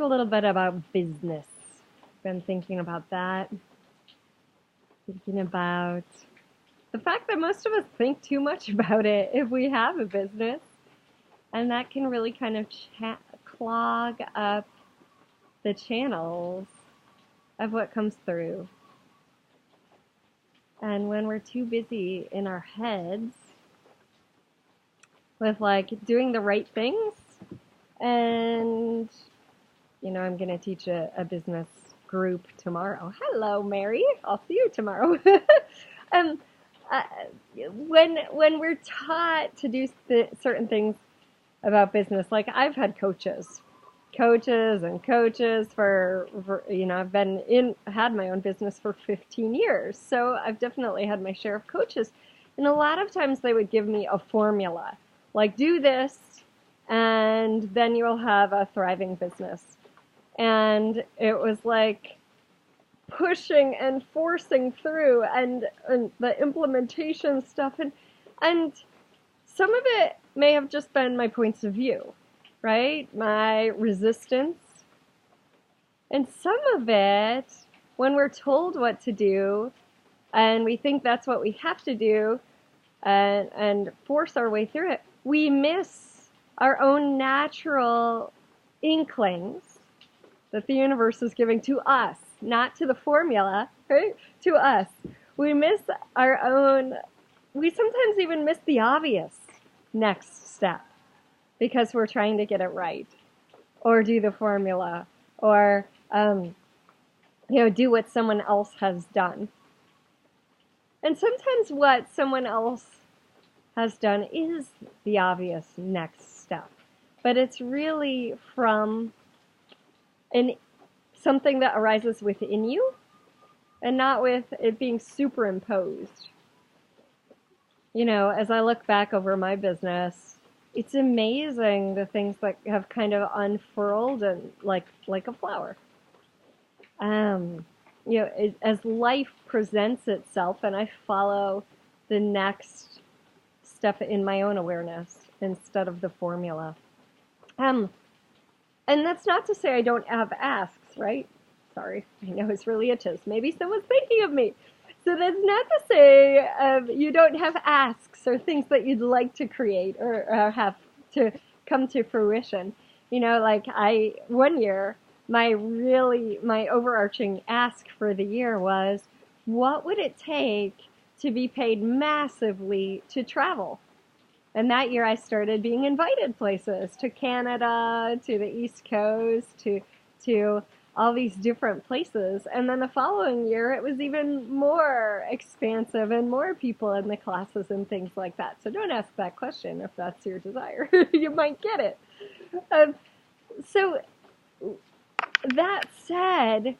talk a little bit about business. Been thinking about that. Thinking about the fact that most of us think too much about it if we have a business. And that can really kind of clog up the channels of what comes through. And when we're too busy in our heads with like doing the right things, and I'm going to teach a business group tomorrow. Hello, Mary. I'll see you tomorrow. um, uh, when we're taught to do certain things about business, like I've had coaches for I've had my own business for 15 years, so I've definitely had my share of coaches, and a lot of times they would give me a formula, like do this and then you'll have a thriving business. And it was like pushing and forcing through and the implementation stuff, and some of it may have just been my points of view, right? My resistance. And some of it, when we're told what to do and we think that's what we have to do and force our way through it, we miss our own natural inklings that the universe is giving to us, not to the formula, right? To us. We sometimes even miss the obvious next step because we're trying to get it right, or do the formula, or do what someone else has done. And sometimes what someone else has done is the obvious next step, but it's really from something that arises within you and not with it being superimposed. As I look back over my business, it's amazing the things that have kind of unfurled and like a flower. As life presents itself and I follow the next step in my own awareness instead of the formula. And that's not to say I don't have asks, right? Sorry, I know it's really a toast. Maybe someone's thinking of me. So that's not to say you don't have asks or things that you'd like to create or have to come to fruition. One year, my overarching ask for the year was, what would it take to be paid massively to travel? And that year I started being invited places, to Canada, to the East Coast, to all these different places. And then the following year it was even more expansive and more people in the classes and things like that. So don't ask that question if that's your desire. You might get it. So that said,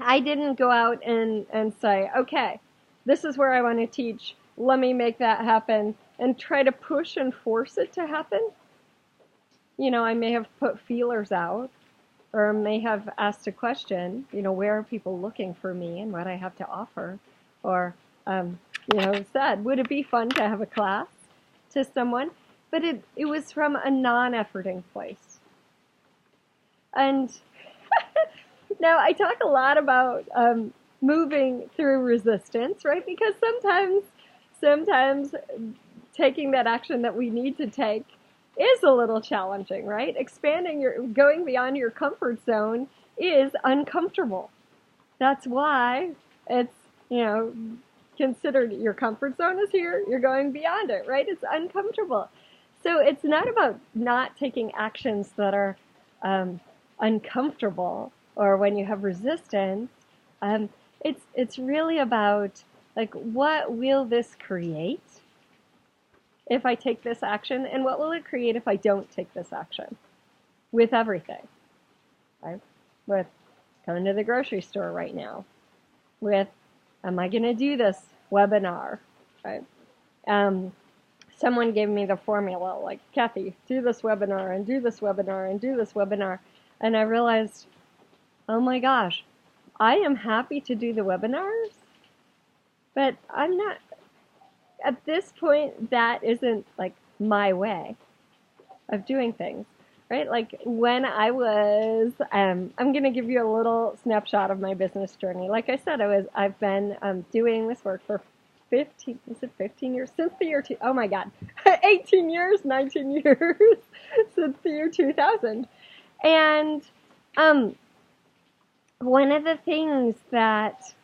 I didn't go out and say, okay, this is where I want to teach. Let me make that happen and try to push and force it to happen. I may have put feelers out or may have asked a question, where are people looking for me and what I have to offer? Or, said, would it be fun to have a class to someone? But it was from a non-efforting place. And now I talk a lot about moving through resistance, right? Because sometimes taking that action that we need to take is a little challenging, right? Going beyond your comfort zone is uncomfortable. That's why it's, considered your comfort zone is here, you're going beyond it, right? It's uncomfortable. So it's not about not taking actions that are uncomfortable or when you have resistance. It's really about, like, what will this create if I take this action, and what will it create if I don't take this action? With everything, right? With coming to the grocery store right now, with, am I going to do this webinar, right? Someone gave me the formula, like, Kathy, do this webinar, and do this webinar, and do this webinar, and I realized, oh my gosh, I am happy to do the webinars, but I'm not, at this point, that isn't like my way of doing things. right? Like when I was, I'm going to give you a little snapshot of my business journey. Like I said, I've been doing this work for 15, is it 15 years? Since the year, oh my God, 18 years, 19 years, since the year 2000. And one of the things that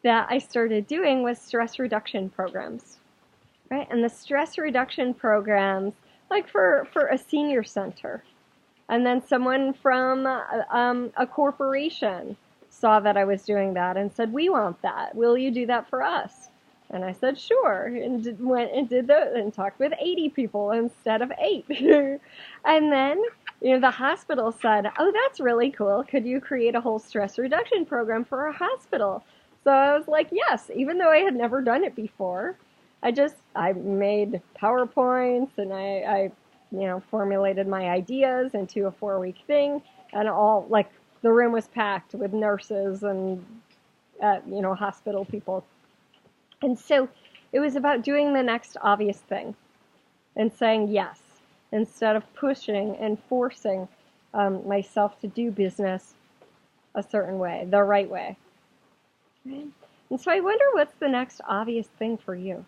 I started doing was stress reduction programs, right? And the stress reduction programs, like for a senior center, and then someone from a corporation saw that I was doing that and said, "We want that. Will you do that for us?" And I said, "Sure." And went and did that and talked with 80 people instead of 8. And then, the hospital said, "Oh, that's really cool. Could you create a whole stress reduction program for a hospital?" So I was like, yes, even though I had never done it before. I made PowerPoints and I formulated my ideas into a 4-week thing, and all, like, the room was packed with nurses and, hospital people. And so it was about doing the next obvious thing and saying yes, instead of pushing and forcing myself to do business a certain way, the right way. Right? And so I wonder what's the next obvious thing for you,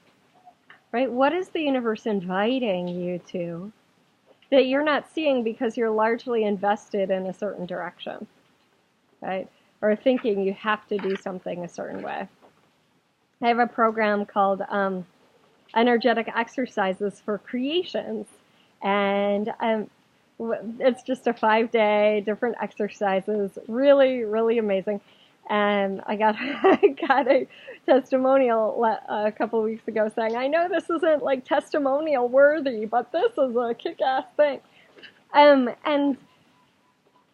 right? What is the universe inviting you to that you're not seeing because you're largely invested in a certain direction, right? Or thinking you have to do something a certain way. I have a program called Energetic Exercises for Creations, and it's just a 5-day, different exercises, really, really amazing. And I got a testimonial a couple of weeks ago saying, "I know this isn't like testimonial worthy, but this is a kick-ass thing." And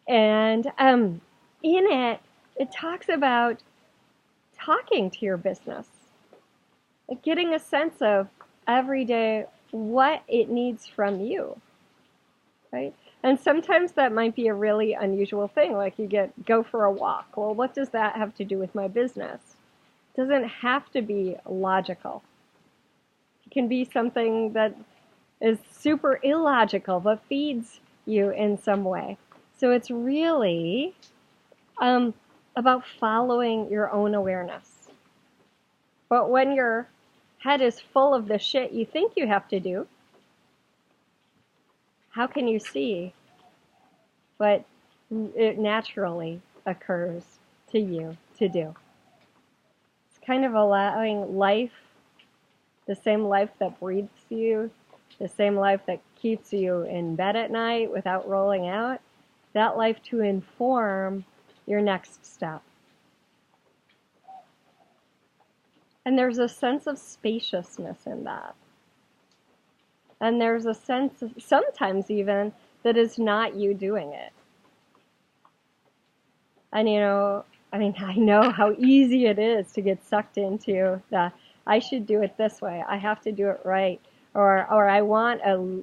in it talks about talking to your business, like getting a sense of every day what it needs from you, right? And sometimes that might be a really unusual thing, like you go for a walk. Well, what does that have to do with my business? It doesn't have to be logical. It can be something that is super illogical but feeds you in some way. So it's really about following your own awareness. But when your head is full of the shit you think you have to do, how can you see what it naturally occurs to you to do? It's kind of allowing life, the same life that breathes you, the same life that keeps you in bed at night without rolling out, that life to inform your next step. And there's a sense of spaciousness in that. And there's a sense, sometimes even, that is not you doing it. And I know how easy it is to get sucked into the, I should do it this way, I have to do it right, or I want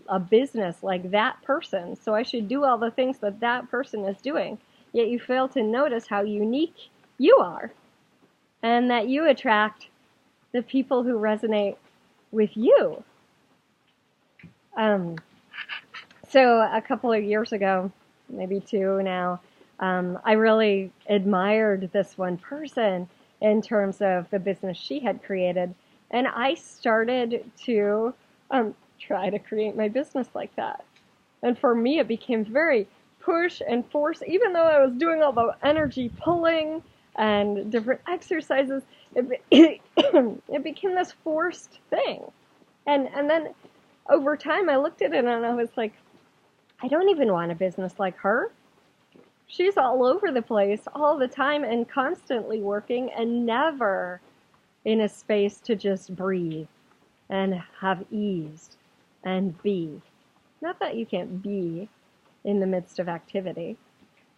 a business like that person, so I should do all the things that person is doing. Yet you fail to notice how unique you are, and that you attract the people who resonate with you. So a couple of years ago, maybe 2 now, I really admired this one person in terms of the business she had created. And I started to try to create my business like that. And for me, it became very push and force. Even though I was doing all the energy pulling and different exercises, it became this forced thing. And then over time, I looked at it and I was like, I don't even want a business like her. She's all over the place all the time and constantly working and never in a space to just breathe and have ease and be. Not that you can't be in the midst of activity,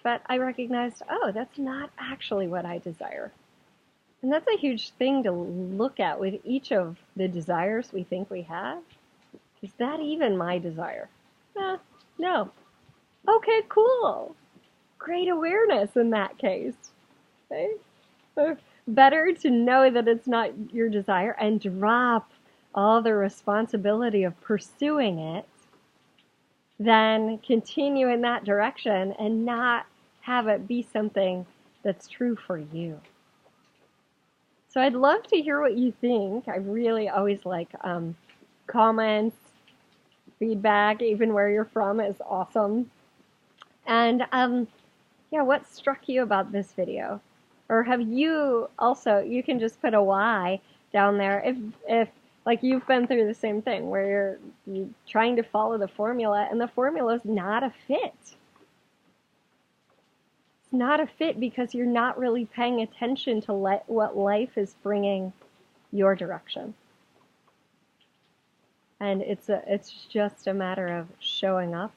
but I recognized, oh, that's not actually what I desire. And that's a huge thing to look at with each of the desires we think we have. Is that even my desire? No. Okay, cool. Great awareness in that case. Okay? So better to know that it's not your desire and drop all the responsibility of pursuing it then continue in that direction and not have it be something that's true for you. So I'd love to hear what you think. I really always like comments, feedback, even where you're from is awesome. And yeah, what struck you about this video? Or have you also, you can just put a why down there if like you've been through the same thing where you're trying to follow the formula and the formula is not a fit. It's not a fit because you're not really paying attention to what life is bringing your direction. And it's just a matter of showing up,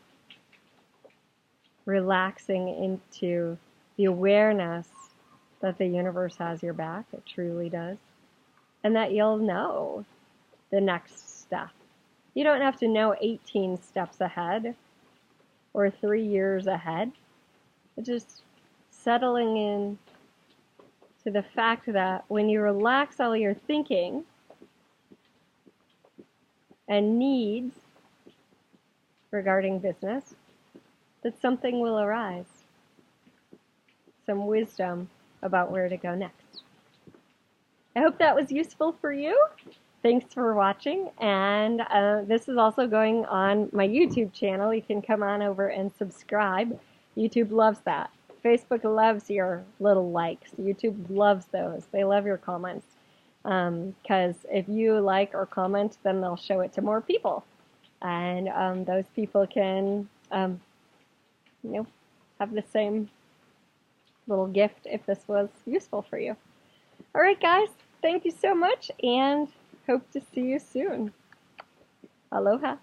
relaxing into the awareness that the universe has your back. It truly does. And that you'll know the next step. You don't have to know 18 steps ahead or 3 years ahead. It's just settling in to the fact that when you relax all your thinking and needs regarding business, that something will arise. Some wisdom about where to go next. I hope that was useful for you. Thanks for watching, and this is also going on my YouTube channel. You can come on over and subscribe. YouTube loves that. Facebook loves your little likes. YouTube loves those. They love your comments. Because if you like or comment, then they'll show it to more people. And those people can, you know, have the same little gift if this was useful for you. All right, guys. Thank you so much, and hope to see you soon. Aloha.